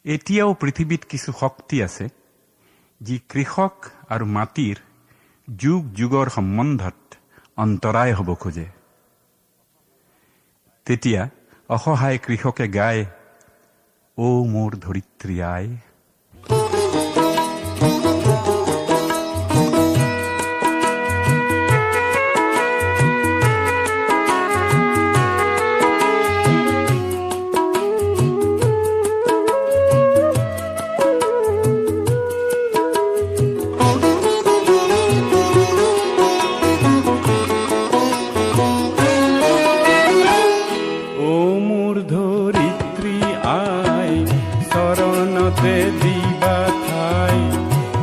এতিয়াও পৃথিৱীত কিছু শক্তি আছে যি কৃষক আৰু মাটিৰ যুগ যুগৰ সম্বন্ধত অন্তৰায় হ'ব খোজে। তেতিয়া অসহায় কৃষকে গায়, ও মোৰ ধৰিত্ৰী আই।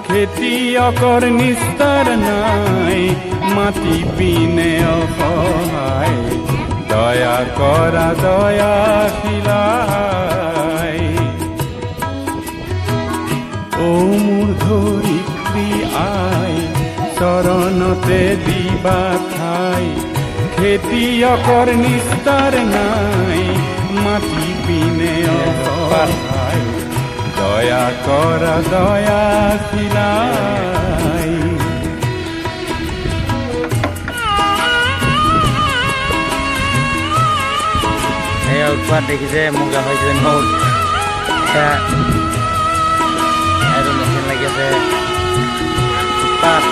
খেতিয়কৰ নিস্তাৰ নাই, মাটি পিনে অসহায়, দয়া কৰা দয়াশীলাই। ও মোৰ ধৰিত্ৰী আই, চৰণতে দিবা ঠাই, খেতিয়কৰ নিস্তাৰ নাই, মাটি পিনে অসহায়, দয়া কৰা দয়াশীলাই। উৎপাত দেখিছে মুগা হৈছে বহুত আৰু মেচিন লাগি আছে উৎপাত।